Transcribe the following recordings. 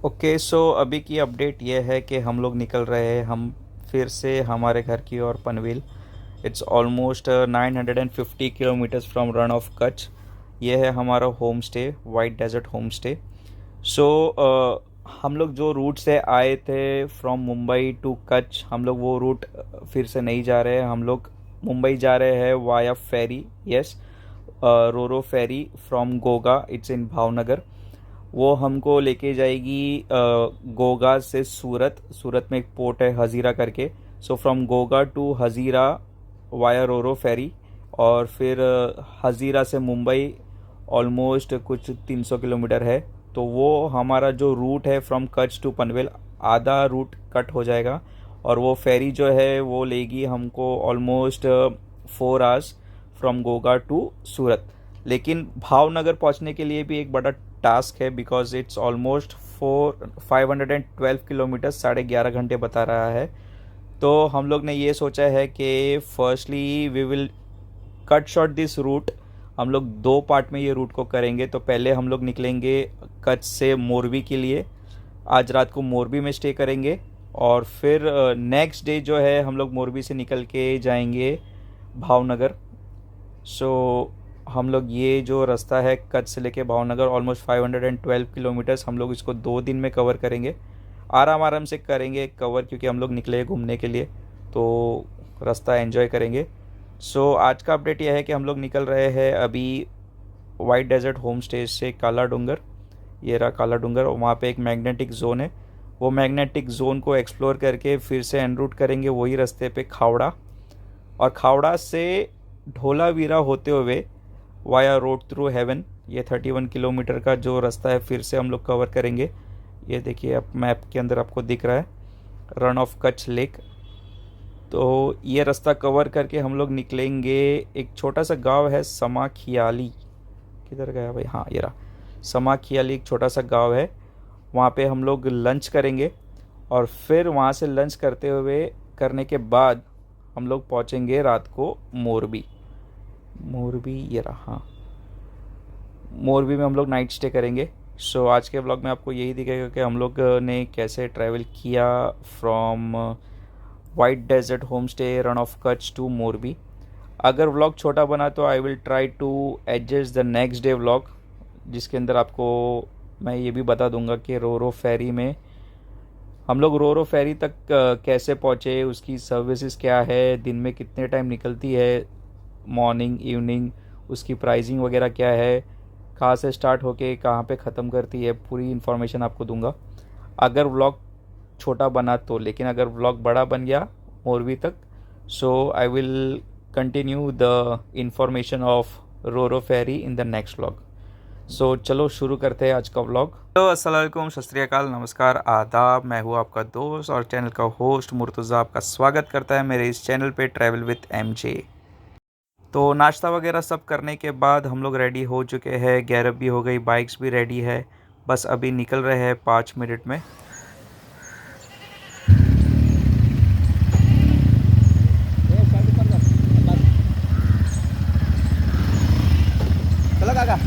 Okay, सो अभी की update ये है कि हम लोग निकल रहे हैं हम फिर से हमारे घर की ओर Panvel. It's almost 950 kilometres from Rann of Kutch. ये है हमारा home stay, white desert home stay. So हम लोग जो रूट से आए थे फ्रॉम मुंबई टू कच्छ, हम लोग वो रूट फिर से नहीं जा रहे हैं। हम लोग मुंबई जा रहे हैं via ferry. Yes, roro ferry from Ghogha, it's in Bhavnagar. वो हमको लेके जाएगी गोगा से सूरत। सूरत में एक पोर्ट है हज़ीरा करके। So from Ghogha to Hazira via roro ferry, और फिर हज़ीरा से मुंबई ऑलमोस्ट कुछ 300 किलोमीटर है। तो वो हमारा जो रूट है फ्रॉम कच्छ टू पनवेल, आधा रूट कट हो जाएगा। और वो फेरी जो है वो लेगी हमको almost 4 hours from Ghogha to Surat. लेकिन भावनगर पहुंचने के लिए भी एक बड़ा टास्क है, बिकॉज इट्स ऑलमोस्ट 512 किलोमीटर, 11.5 घंटे बता रहा है। तो हम लोग ने ये सोचा है कि firstly we will cut short this route. हम लोग 2 पार्ट में ये रूट को करेंगे। तो पहले हम लोग निकलेंगे कच्छ से मोरबी के लिए। आज रात को मोरबी में स्टे करेंगे, और फिर नेक्स्ट डे जो है हम लोग मोरबी से निकल के जाएंगे भावनगर। सो हम लोग ये जो रास्ता है कच्छ से लेके भावनगर, ऑलमोस्ट 512 किलोमीटर्स, हम लोग इसको 2 दिन में कवर करेंगे। आराम आराम से करेंगे कवर, क्योंकि हम लोग निकले घूमने के लिए, तो रास्ता एंजॉय करेंगे। सो आज का अपडेट यह है कि हम लोग निकल रहे हैं अभी वाइट डेजर्ट होम स्टे से काला डूंगर। ये रहा काला डूंगर, और वहाँ पे एक मैग्नेटिक जोन है। वो मैग्नेटिक जोन को एक्सप्लोर करके फिर से एन रूट करेंगे वही रास्ते पे खावड़ा, और खावड़ा से ढोलावीरा होते हुए वाया रोड थ्रू हेवन। ये 31 किलोमीटर का जो रास्ता है फिर से हम लोग कवर करेंगे। ये देखिए, अब मैप के अंदर आपको दिख रहा है रन ऑफ कच्छ लेक। तो ये रास्ता कवर करके हम लोग निकलेंगे। एक छोटा सा गांव है समाखियाली। किधर गया भाई? हाँ, ये रहा समाखियाली, एक छोटा सा गांव है। वहाँ पे हम लोग लंच करेंगे, और फिर वहाँ से लंच करने के बाद हम लोग पहुँचेंगे रात को मोरबी। मोरबी ये रहा, हाँ, मोरबी में हम लोग नाइट स्टे करेंगे। सो आज के ब्लॉग में आपको यही दिखेगा कि हम लोग ने कैसे ट्रैवल किया from White desert home stay Rann of Kutch to Morbi. अगर व्लॉग छोटा बना तो I will try to adjust the next day vlog, जिसके अंदर आपको मैं ये भी बता दूंगा कि रोरो फेरी में हम लोग रोरो फेरी तक कैसे पहुँचे, उसकी सर्विसेज क्या है, दिन में कितने टाइम निकलती है, मॉर्निंग इवनिंग, उसकी प्राइसिंग वगैरह क्या है, कहाँ से स्टार्ट होके कहाँ पे ख़त्म करती है, पूरी इन्फॉर्मेशन आपको दूंगा अगर व्लॉग छोटा बना तो। लेकिन अगर व्लॉग बड़ा बन गया मोरबी तक, so I will continue the information of roro ferry in the next vlog. So चलो शुरू करते हैं आज का व्लॉग। तो अस्सलाम वालेकुम, सत श्री अकाल, नमस्कार, आदाब। मैं हूँ आपका दोस्त और चैनल का होस्ट मुर्तज़ा। आपका स्वागत करता है मेरे इस चैनल पे ट्रैवल विद MJ। तो नाश्ता वगैरह सब करने के बाद हम लोग रेडी हो चुके हैं। गैरअप भी हो गई, बाइक्स भी रेडी है, बस अभी निकल रहे हैं 5 मिनट में। चलो काका।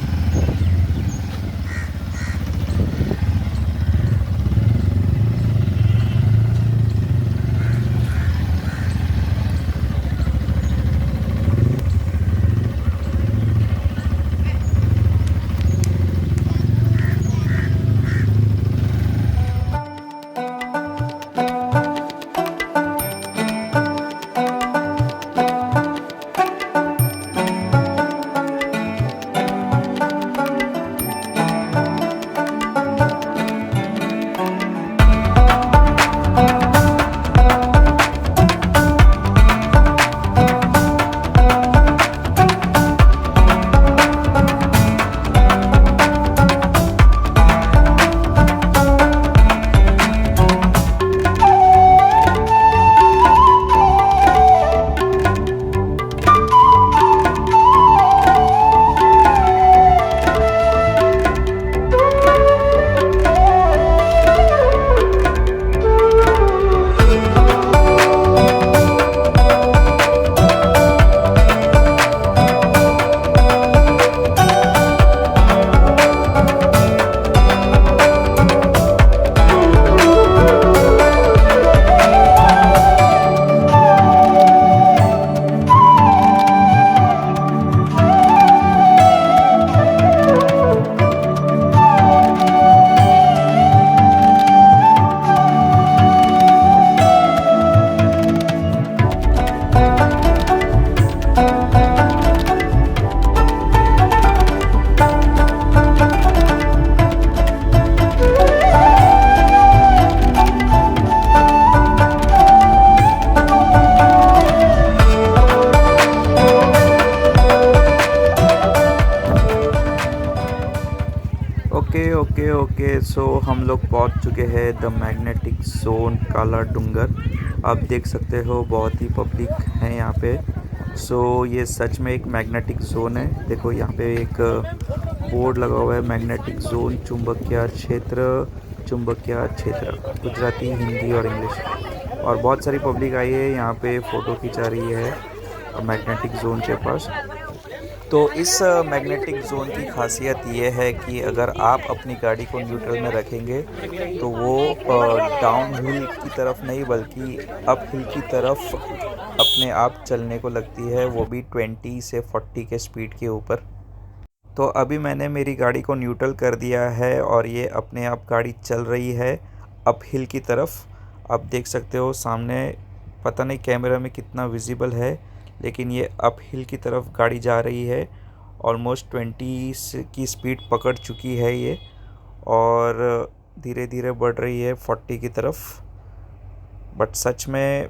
हम लोग पहुंच चुके हैं द मैग्नेटिक जोन काला डूंगर। आप देख सकते हो बहुत ही पब्लिक है यहाँ पे। सो ये सच में एक मैग्नेटिक जोन है। देखो यहाँ पे एक बोर्ड लगा हुआ है, मैग्नेटिक जोन चुंबकीय क्षेत्र, गुजराती, हिंदी और इंग्लिश। और बहुत सारी पब्लिक आई है यहाँ पे, फ़ोटो खिंचा रही है मैग्नेटिक जोन के पास। तो इस मैग्नेटिक जोन की खासियत ये है कि अगर आप अपनी गाड़ी को न्यूट्रल में रखेंगे तो वो डाउन हिल की तरफ नहीं बल्कि अप हिल की तरफ अपने आप चलने को लगती है, वो भी 20 से 40 के स्पीड के ऊपर। तो अभी मैंने मेरी गाड़ी को न्यूट्रल कर दिया है और ये अपने आप गाड़ी चल रही है अप हिल की तरफ। आप देख सकते हो सामने, पता नहीं कैमरा में कितना विजिबल है, लेकिन ये अप हिल की तरफ गाड़ी जा रही है। ऑलमोस्ट 20 की स्पीड पकड़ चुकी है ये और धीरे धीरे बढ़ रही है 40 की तरफ। बट सच में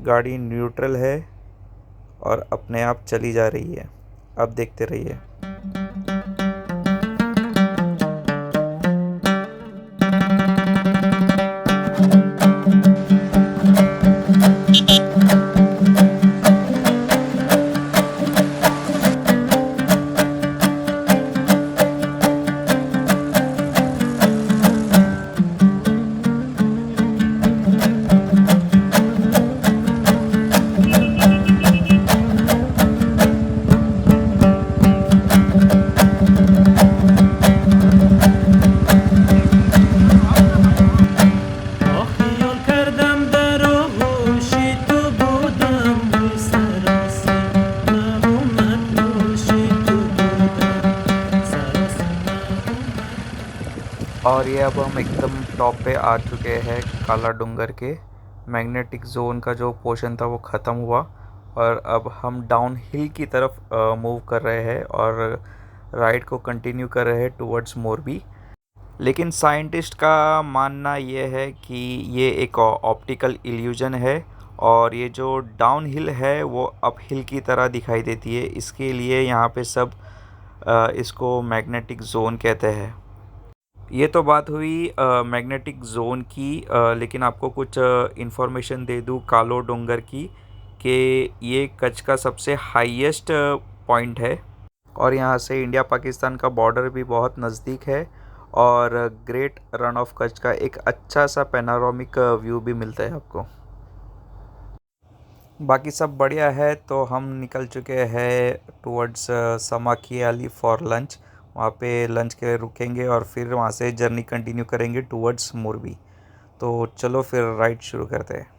गाड़ी न्यूट्रल है और अपने आप चली जा रही है। अब देखते रहिए। और ये अब हम एकदम टॉप पे आ चुके हैं काला डूंगर के। मैग्नेटिक जोन का जो पोर्शन था वो ख़त्म हुआ और अब हम डाउन हिल की तरफ मूव कर रहे हैं और राइड को कंटिन्यू कर रहे हैं टुवर्ड्स मोरबी। लेकिन साइंटिस्ट का मानना ये है कि ये एक ऑप्टिकल इल्यूजन है और ये जो डाउन हिल है वो अप हिल की तरह दिखाई देती है, इसके लिए यहाँ पे सब इसको मैग्नेटिक जोन कहते हैं। ये तो बात हुई मैग्नेटिक जोन की, लेकिन आपको कुछ इन्फॉर्मेशन दे दूँ कालो डूंगर की कि ये कच्छ का सबसे हाईएस्ट पॉइंट है और यहाँ से इंडिया पाकिस्तान का बॉर्डर भी बहुत नज़दीक है और ग्रेट रन ऑफ कच्छ का एक अच्छा सा पैनोरामिक व्यू भी मिलता है आपको। बाकी सब बढ़िया है। तो हम निकल चुके हैं टुवर्ड्स समाखियाली फॉर लंच। वहाँ पे लंच के लिए रुकेंगे और फिर वहाँ से जर्नी कंटिन्यू करेंगे टुवर्ड्स मोरबी। तो चलो फिर राइड शुरू करते हैं।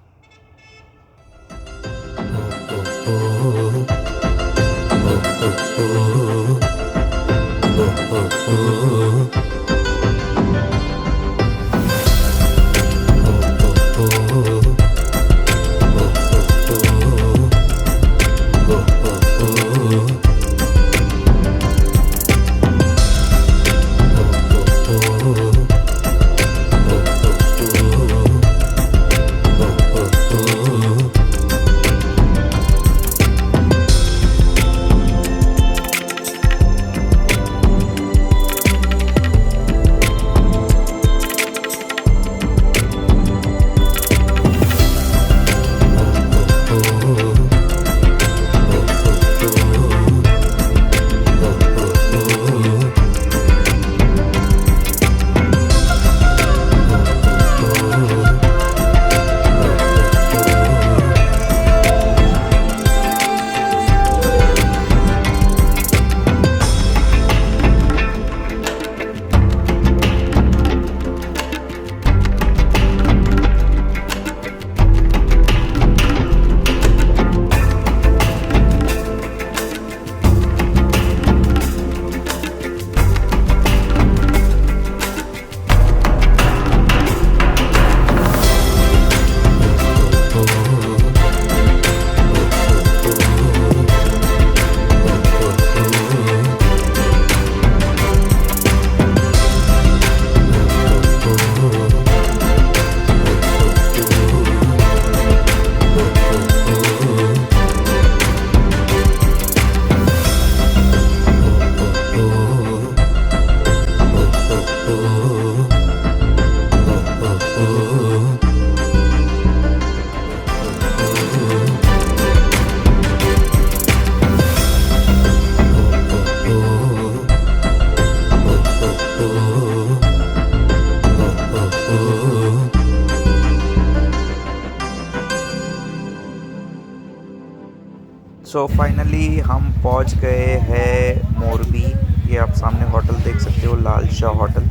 सो फाइनली हम पहुंच गए हैं मोरबी। ये आप सामने होटल देख सकते हो, लाल शाह होटल।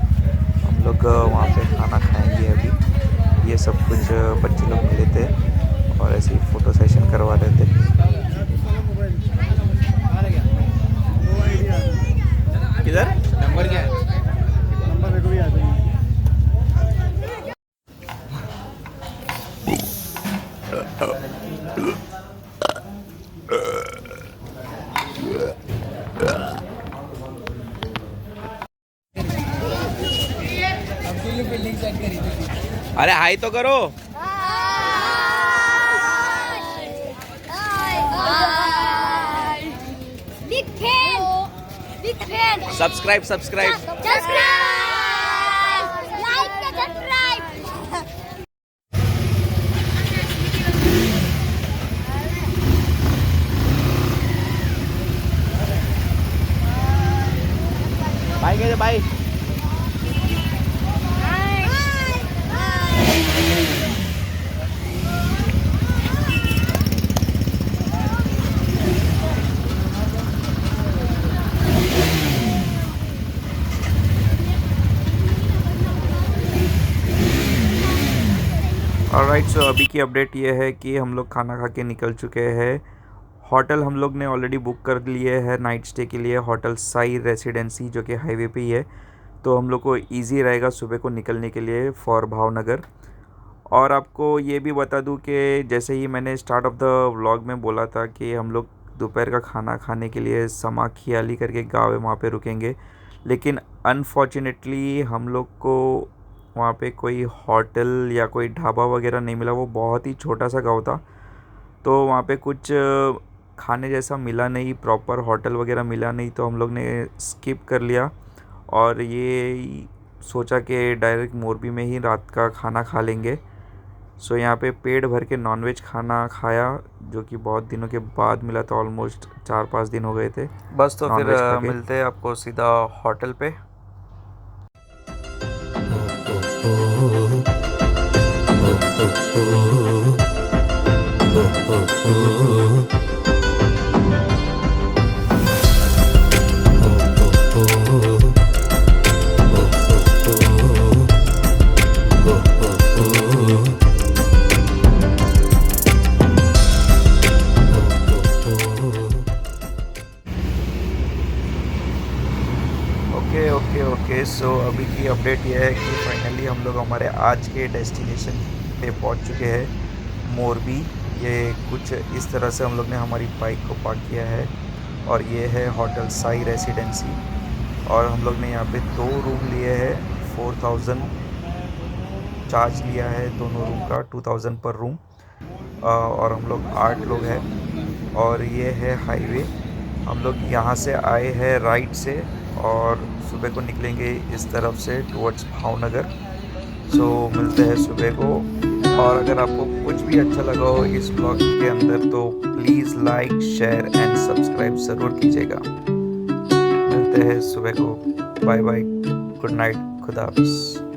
हम लोग वहाँ पे खाना खाएंगे अभी। ये सब कुछ बच्चे लोग मिले थे और ऐसे ही फ़ोटो सेशन करवा रहे थे। किधर नंबर क्या है? नंबर मेरे को भी आता है। अरे हाई तो करो। सब्सक्राइब भाई कैसे भाई? ऑलराइट, सो अभी की अपडेट ये है कि हम लोग खाना खा के निकल चुके हैं। होटल हम लोग ने ऑलरेडी बुक कर लिए है नाइट स्टे के लिए, होटल साई रेसिडेंसी, जो कि हाईवे पे ही है। तो हम लोग को इजी रहेगा सुबह को निकलने के लिए फॉर भावनगर। और आपको ये भी बता दूं कि जैसे ही मैंने स्टार्ट ऑफ द व्लॉग में बोला था कि हम लोग दोपहर का खाना खाने के लिए समाखियाली करके गाँव है, वहाँ पे रुकेंगे। लेकिन अनफॉर्चुनेटली हम लोग को वहाँ पे कोई होटल या कोई ढाबा वगैरह नहीं मिला। वो बहुत ही छोटा सा गांव था, तो वहाँ पे कुछ खाने जैसा मिला नहीं, प्रॉपर होटल वगैरह मिला नहीं। तो हम लोग ने स्किप कर लिया और ये सोचा कि डायरेक्ट मोरबी में ही रात का खाना खा लेंगे। सो यहाँ पे पेट भर के नॉनवेज खाना खाया, जो कि बहुत दिनों के बाद मिला था। ऑलमोस्ट 4-5 दिन हो गए थे बस। तो फिर मिलते हैं आपको सीधा होटल पे। ओके सो अभी की अपडेट ये है कि फाइनली हम लोग हमारे आज के डेस्टिनेशन पे पहुंच चुके हैं, मोरबी। ये कुछ इस तरह से हम लोग ने हमारी बाइक को पार्क किया है और ये है होटल साई रेसिडेंसी। और हम लोग ने यहाँ पे 2 रूम लिए हैं, 4000 चार्ज लिया है दोनों रूम का, 2000 पर रूम। और हम लोग 8 लोग हैं। और ये है हाईवे। हम लोग यहाँ से आए हैं राइट से और सुबह को निकलेंगे इस तरफ से टुवर्ड्स भावनगर। सो मिलते हैं सुबह को। और अगर आपको कुछ भी अच्छा लगा हो इस ब्लॉग के अंदर तो please like, share and subscribe ज़रूर कीजिएगा। मिलते हैं सुबह को। बाय बाय, गुड नाइट, खुदा हाफिज़।